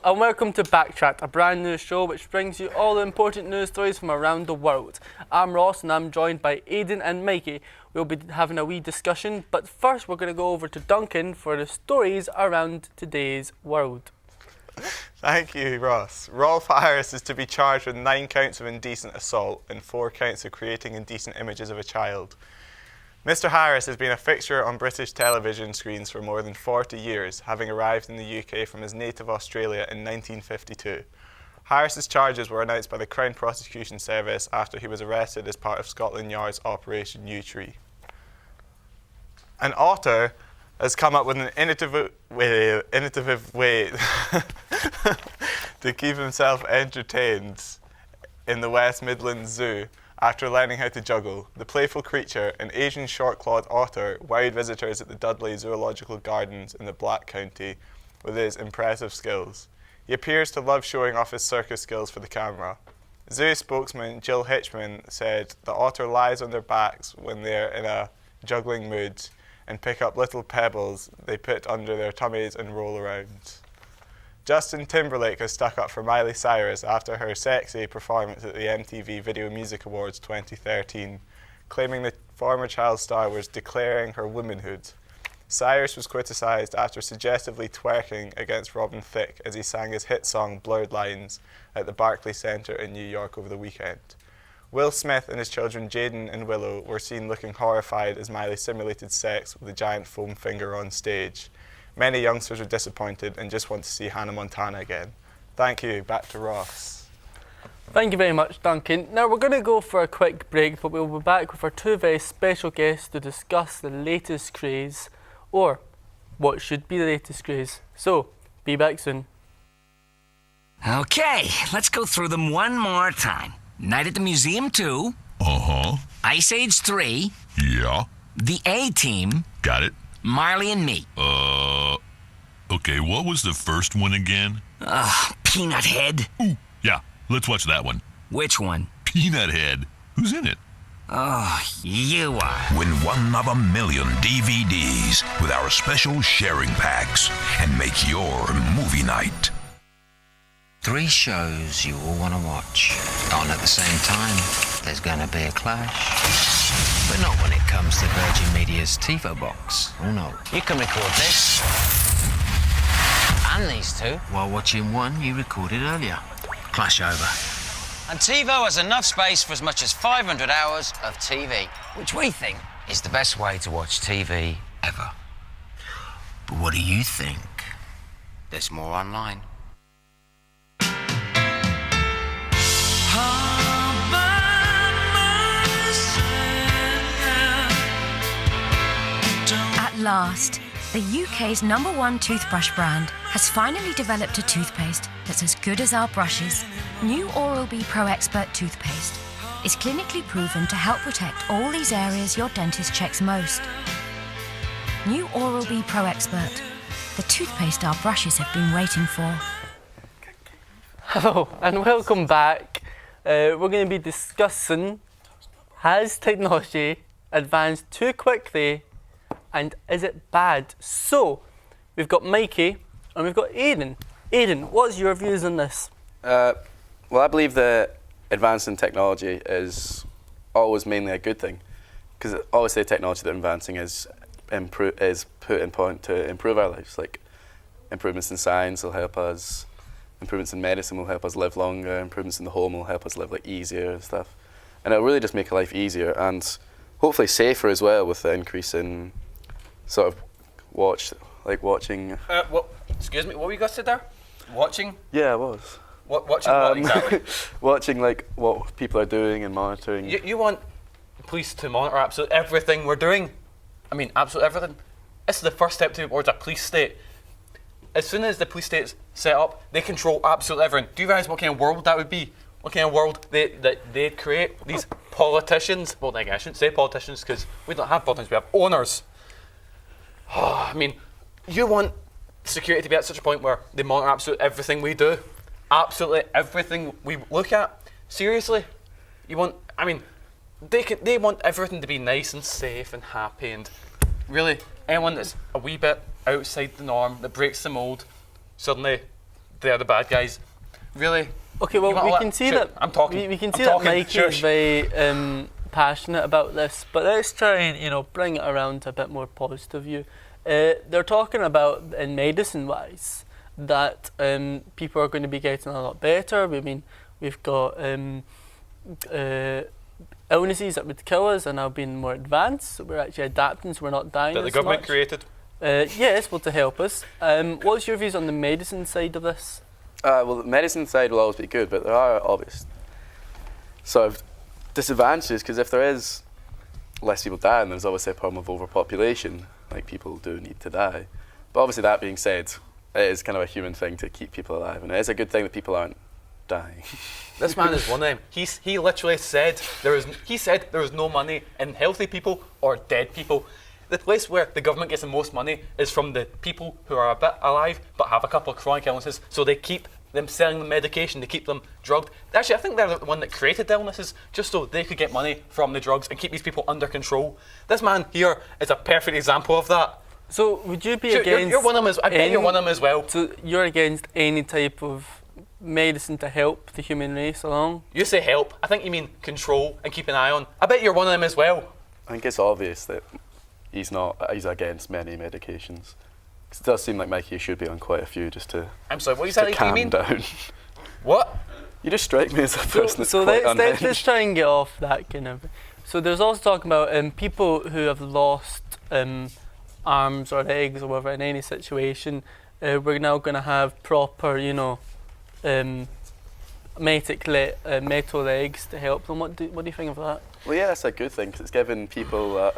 and welcome to Backtrack, a brand new show which brings you all the important news stories from around the world. I'm Ross and I'm joined by Aidan and Mikey. We'll be having a wee discussion, but first we're going to go over to Duncan for the stories around today's world. Thank you, Ross. Rolf Harris is to be charged with 9 counts of indecent assault and 4 counts of creating indecent images of a child. Mr. Harris has been a fixture on British television screens for more than 40 years, having arrived in the UK from his native Australia in 1952. Harris's charges were announced by the Crown Prosecution Service after he was arrested as part of Scotland Yard's Operation U-Tree. An otter has come up with an innovative way to keep himself entertained in the West Midlands Zoo after learning how to juggle. The playful creature, an Asian short-clawed otter, wowed visitors at the Dudley Zoological Gardens in the Black Country with his impressive skills. He appears to love showing off his circus skills for the camera. Zoo spokesman Jill Hitchman said the otter lies on their backs when they're in a juggling mood and pick up little pebbles they put under their tummies and roll around. Justin Timberlake has stuck up for Miley Cyrus after her sexy performance at the MTV Video Music Awards 2013, claiming the former child star was declaring her womanhood. Cyrus was criticised after suggestively twerking against Robin Thicke as he sang his hit song Blurred Lines at the Barclays Centre in New York over the weekend. Will Smith and his children Jaden and Willow were seen looking horrified as Miley simulated sex with a giant foam finger on stage. Many youngsters are disappointed and just want to see Hannah Montana again. Thank you. Back to Ross. Thank you very much, Duncan. Now we're going to go for a quick break, but we'll be back with our 2 very special guests to discuss the latest craze, or what should be the latest craze. So, be back soon. Okay, let's go through them one more time. Night at the Museum 2. Uh-huh. Ice Age 3. Yeah. The A-Team. Got it. Marley and Me. Okay, what was the first one again? Peanut Head. Ooh, yeah, let's watch that one. Which one? Peanut Head. Who's in it? Oh, you are. Win one of a million DVDs with our special sharing packs and make your movie night. 3 shows you all want to watch on at the same time. There's going to be a clash. But not when it comes to Virgin Media's TiVo box. Oh no. You can record this. And these 2. While watching one you recorded earlier. Clash over. And TiVo has enough space for as much as 500 hours of TV, Which we think is the best way to watch TV ever. But what do you think? There's more online. At last, the UK's #1 toothbrush brand has finally developed a toothpaste that's as good as our brushes. New Oral-B Pro Expert toothpaste is clinically proven to help protect all these areas your dentist checks most. New Oral-B Pro Expert, the toothpaste our brushes have been waiting for. Hello and welcome back. We're going to be discussing, has technology advanced too quickly and is it bad? So, we've got Mikey and we've got Aidan. Aidan, what's your views on this? Well, I believe that advancing technology is always mainly a good thing, because obviously technology that we're advancing is put in point to improve our lives. Like improvements in science will help us, improvements in medicine will help us live longer, improvements in the home will help us live easier and stuff, and it'll really just make life easier and hopefully safer as well, with the increase in sort of watching. Excuse me, what were you going to say there? Watching? Yeah, I was. Watching what exactly? Watching what people are doing and monitoring. You want police to monitor absolutely everything we're doing? I mean, absolutely everything. This is the first step towards a police state. As soon as the police state's set up, they control absolutely everything. Do you realise what kind of world that would be? What kind of world they create? These politicians. Well, I shouldn't say politicians because we don't have politicians. We have owners. I mean, you want security to be at such a point where they monitor absolutely everything we do, absolutely everything we look at. Seriously, you want? I mean, they want everything to be nice and safe and happy, and really anyone that's a wee bit outside the norm, that breaks the mold, suddenly they're the bad guys. Really? Okay, well, we can see that. I'm talking. We can see I'm that talking. Mikey is very passionate about this, but let's try and bring it around to a bit more positive view. They're talking about, in medicine-wise, that people are going to be getting a lot better. I mean, we've got illnesses that would kill us are now being more advanced, so we're actually adapting, so we're not dying That the government created. Yes, well, to help us. What's your views on the medicine side of this? Well, the medicine side will always be good, but there are obvious sort of disadvantages, because if there is less people dying, there's obviously a problem of overpopulation, like people do need to die. But obviously, that being said, it is kind of a human thing to keep people alive, and it is a good thing that people aren't dying. This man is one of them. He literally said there was no money in healthy people or dead people. The place where the government gets the most money is from the people who are a bit alive but have a couple of chronic illnesses, so they keep them selling them medication, they keep them drugged. Actually, I think they're the one that created the illnesses just so they could get money from the drugs and keep these people under control. This man here is a perfect example of that. So would you be Sure, against... You're one of them I bet you're one of them as well. So you're against any type of medicine to help the human race along? You say help, I think you mean control and keep an eye on. I bet you're one of them as well. I think it's obvious that he's against many medications. 'Cause it does seem like Mikey should be on quite a few just to, I'm sorry, what to exactly do you calm mean? down. What? You just strike me as a person that's So quite let's unhinged. try and get off that kind of... So there's also talking about people who have lost arms or legs or whatever in any situation. We're now going to have proper, metal legs to help them. What do you think of that? Well, yeah, that's a good thing, because it's giving people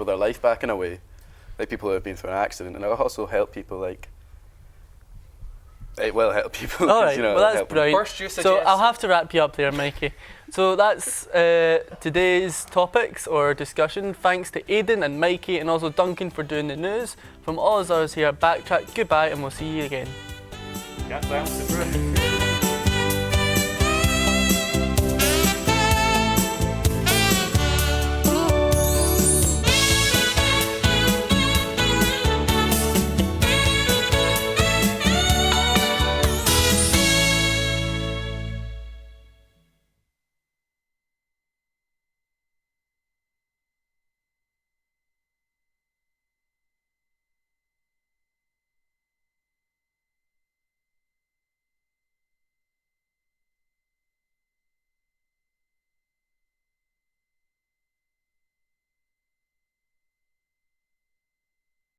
their life back in a way, like people who have been through an accident, and it'll also help people. It will help people. All right, well, that's help them. brilliant. First you So suggest- I'll have to wrap you up there, Mikey. So that's today's topics or discussion. Thanks to Aidan and Mikey and also Duncan for doing the news. From all of us here at Backtrack, goodbye, and we'll see you again. Can't sound super.